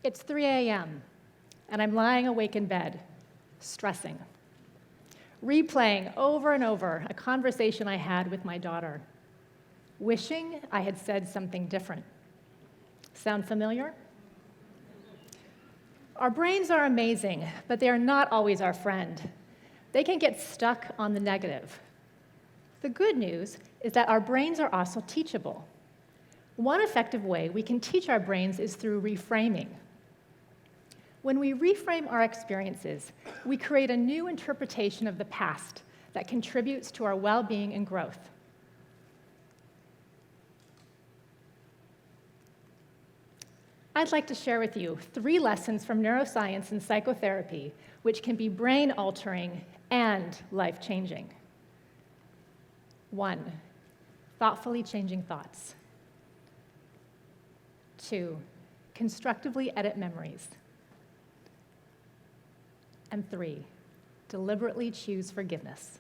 It's 3 a.m., and I'm lying awake in bed, stressing, replaying over and over a conversation I had with my daughter, wishing I had said something different. Sound familiar? Our brains are amazing, but they are not always our friend. They can get stuck on the negative. The good news is that our brains are also teachable. One effective way we can teach our brains is through reframing. When we reframe our experiences, we create a new interpretation of the past that contributes to our well-being and growth. I'd like to share with you 3 lessons from neuroscience and psychotherapy which can be brain-altering and life-changing. 1, thoughtfully changing thoughts. 2, constructively edit memories. And 3, deliberately choose forgiveness.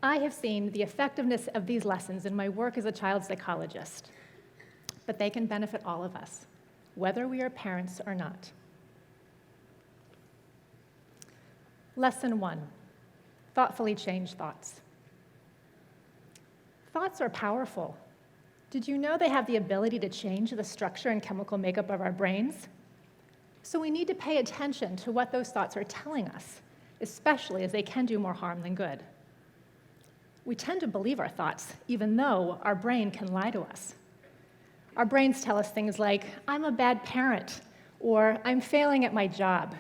I have seen the effectiveness of these lessons in my work as a child psychologist, but they can benefit all of us, whether we are parents or not. Lesson 1, thoughtfully change thoughts. Thoughts are powerful. Did you know they have the ability to change the structure and chemical makeup of our brains? So we need to pay attention to what those thoughts are telling us, especially as they can do more harm than good. We tend to believe our thoughts, even though our brain can lie to us. Our brains tell us things like, I'm a bad parent, or I'm failing at my job.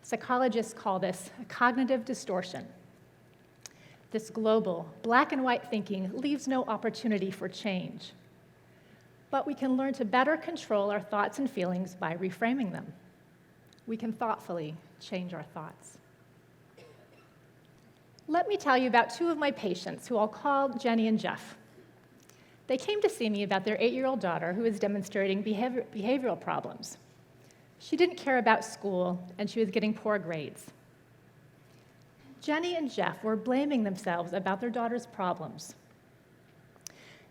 Psychologists call this cognitive distortion. This global, black and white thinking leaves no opportunity for change. But we can learn to better control our thoughts and feelings by reframing them. We can thoughtfully change our thoughts. Let me tell you about 2 of my patients who I'll call Jenny and Jeff. They came to see me about their 8-year-old daughter who was demonstrating behavioral problems. She didn't care about school, and she was getting poor grades. Jenny and Jeff were blaming themselves about their daughter's problems.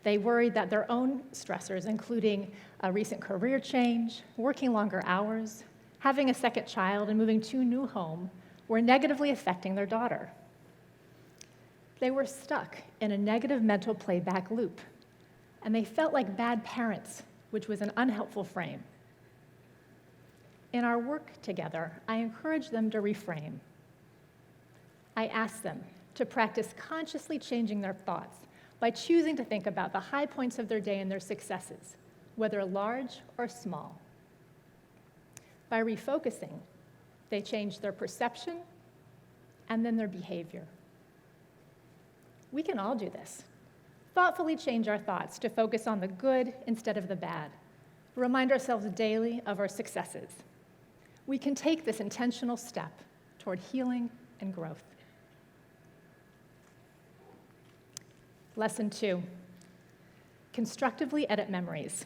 They worried that their own stressors, including a recent career change, working longer hours, having a second child, and moving to a new home, were negatively affecting their daughter. They were stuck in a negative mental playback loop, and they felt like bad parents, which was an unhelpful frame. In our work together, I encouraged them to reframe. I asked them to practice consciously changing their thoughts by choosing to think about the high points of their day and their successes, whether large or small. By refocusing, they changed their perception and then their behavior. We can all do this. Thoughtfully change our thoughts to focus on the good instead of the bad. Remind ourselves daily of our successes. We can take this intentional step toward healing and growth. Lesson 2, constructively edit memories.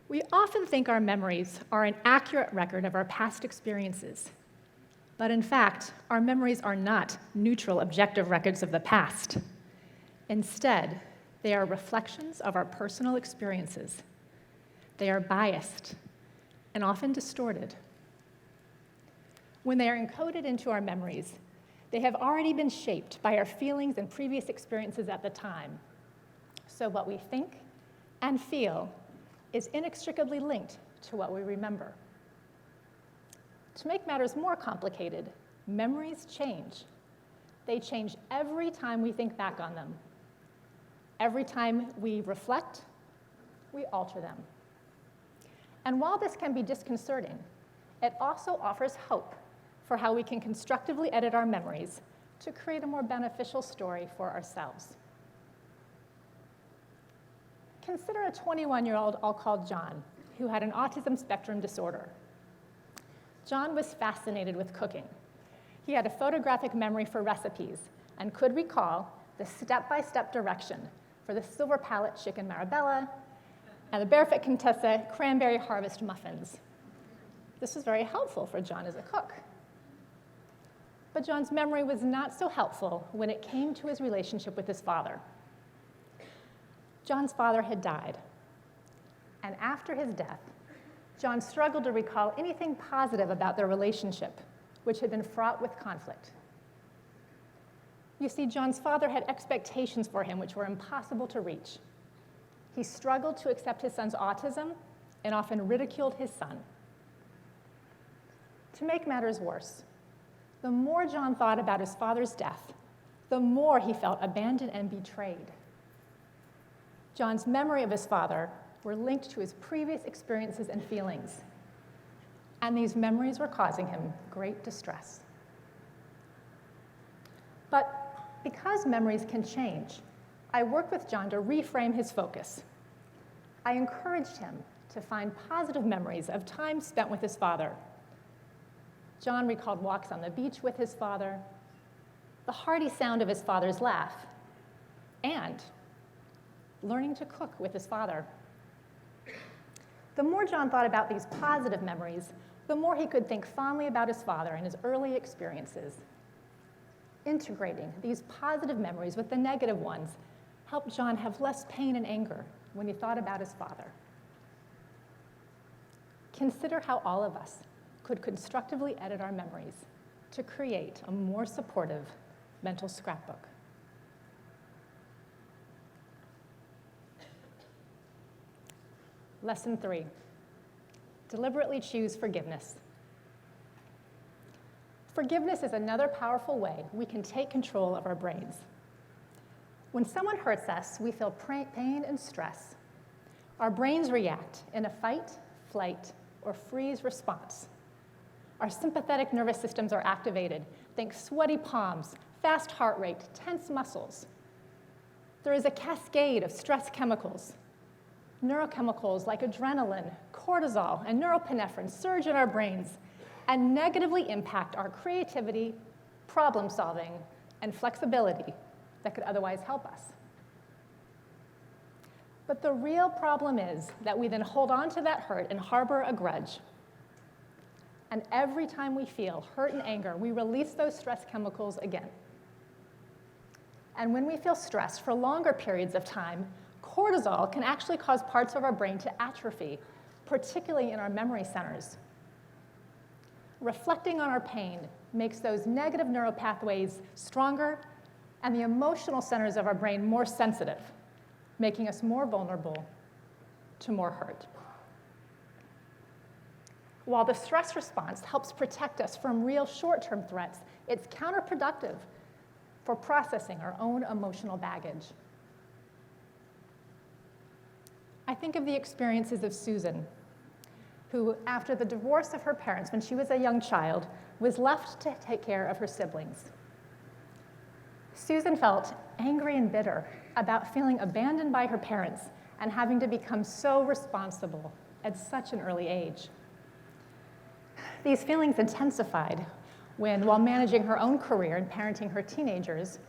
We often think our memories are an accurate record of our past experiences. But in fact, our memories are not neutral, objective records of the past. Instead, they are reflections of our personal experiences. They are biased and often distorted. When they are encoded into our memories, they have already been shaped by our feelings and previous experiences at the time. So what we think and feel is inextricably linked to what we remember. To make matters more complicated, memories change. They change every time we think back on them. Every time we reflect, we alter them. And while this can be disconcerting, it also offers hope for how we can constructively edit our memories to create a more beneficial story for ourselves. Consider a 21-year-old I'll call John, who had an autism spectrum disorder. John was fascinated with cooking. He had a photographic memory for recipes and could recall the step-by-step direction for the Silver Palette chicken marabella and the Barefoot Contessa cranberry harvest muffins. This was very helpful for John as a cook. But John's memory was not so helpful when it came to his relationship with his father. John's father had died, And after his death, John struggled to recall anything positive about their relationship, which had been fraught with conflict. You see, John's father had expectations for him which were impossible to reach. He struggled to accept his son's autism and often ridiculed his son. To make matters worse, the more John thought about his father's death, the more he felt abandoned and betrayed. John's memory of his father were linked to his previous experiences and feelings, and these memories were causing him great distress. But because memories can change, I worked with John to reframe his focus. I encouraged him to find positive memories of time spent with his father. John recalled walks on the beach with his father, the hearty sound of his father's laugh, and learning to cook with his father. The more John thought about these positive memories, the more he could think fondly about his father and his early experiences. Integrating these positive memories with the negative ones helped John have less pain and anger when he thought about his father. Consider how all of us could constructively edit our memories to create a more supportive mental scrapbook. Lesson 3, deliberately choose forgiveness. Forgiveness is another powerful way we can take control of our brains. When someone hurts us, we feel pain and stress. Our brains react in a fight, flight, or freeze response. Our sympathetic nervous systems are activated. Think sweaty palms, fast heart rate, tense muscles. There is a cascade of stress chemicals. Neurochemicals like adrenaline, cortisol, and norepinephrine surge in our brains and negatively impact our creativity, problem solving, and flexibility that could otherwise help us. But the real problem is that we then hold on to that hurt and harbor a grudge. And every time we feel hurt and anger, we release those stress chemicals again. And when we feel stressed for longer periods of time, cortisol can actually cause parts of our brain to atrophy, particularly in our memory centers. Reflecting on our pain makes those negative neural pathways stronger and the emotional centers of our brain more sensitive, making us more vulnerable to more hurt. While the stress response helps protect us from real short-term threats, it's counterproductive for processing our own emotional baggage. I think of the experiences of Susan, who, after the divorce of her parents when she was a young child, was left to take care of her siblings. Susan felt angry and bitter about feeling abandoned by her parents and having to become so responsible at such an early age. These feelings intensified when, while managing her own career and parenting her teenagers,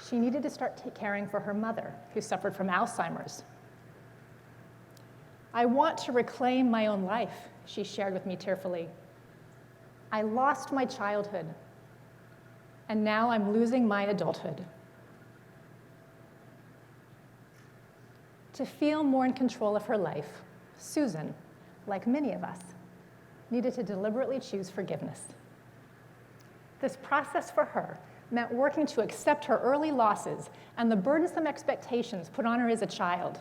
she needed to start caring for her mother, who suffered from Alzheimer's. "I want to reclaim my own life," she shared with me tearfully. "I lost my childhood, and now I'm losing my adulthood." To feel more in control of her life, Susan, like many of us, needed to deliberately choose forgiveness. This process for her meant working to accept her early losses and the burdensome expectations put on her as a child.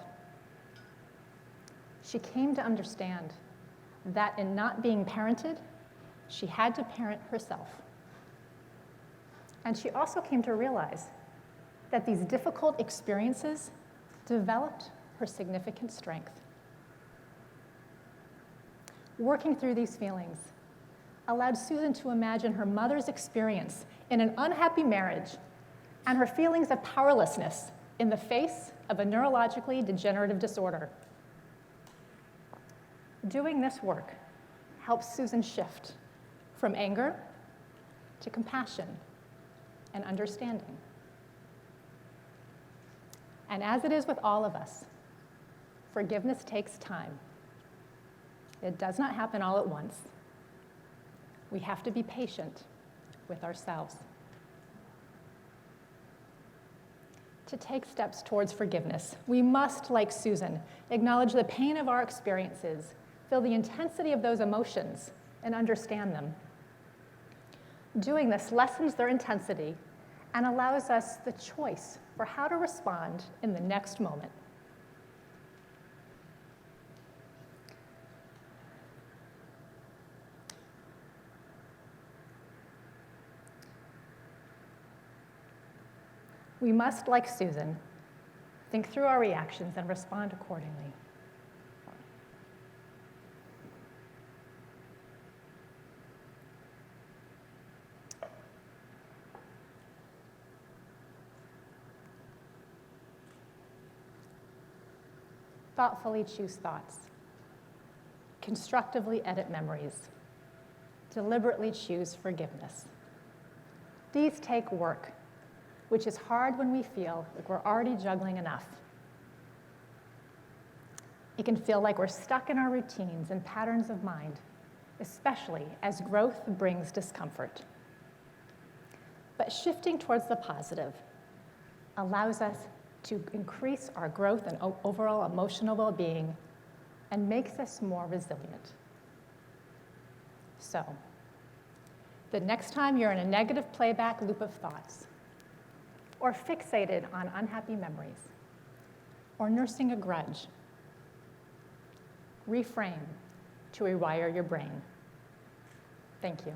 She came to understand that in not being parented, she had to parent herself. And she also came to realize that these difficult experiences developed her significant strength. Working through these feelings allowed Susan to imagine her mother's experience in an unhappy marriage and her feelings of powerlessness in the face of a neurologically degenerative disorder. Doing this work helps Susan shift from anger to compassion and understanding. And as it is with all of us, forgiveness takes time. It does not happen all at once. We have to be patient with ourselves. to take steps towards forgiveness, we must, like Susan, acknowledge the pain of our experiences, feel the intensity of those emotions, and understand them. Doing this lessens their intensity and allows us the choice for how to respond in the next moment. We must, like Susan, think through our reactions and respond accordingly. Thoughtfully choose thoughts. Constructively edit memories. Deliberately choose forgiveness. These take work, which is hard when we feel like we're already juggling enough. It can feel like we're stuck in our routines and patterns of mind, especially as growth brings discomfort. But shifting towards the positive allows us to increase our growth and overall emotional well-being and makes us more resilient. So, the next time you're in a negative playback loop of thoughts, or fixated on unhappy memories, or nursing a grudge, reframe to rewire your brain. Thank you.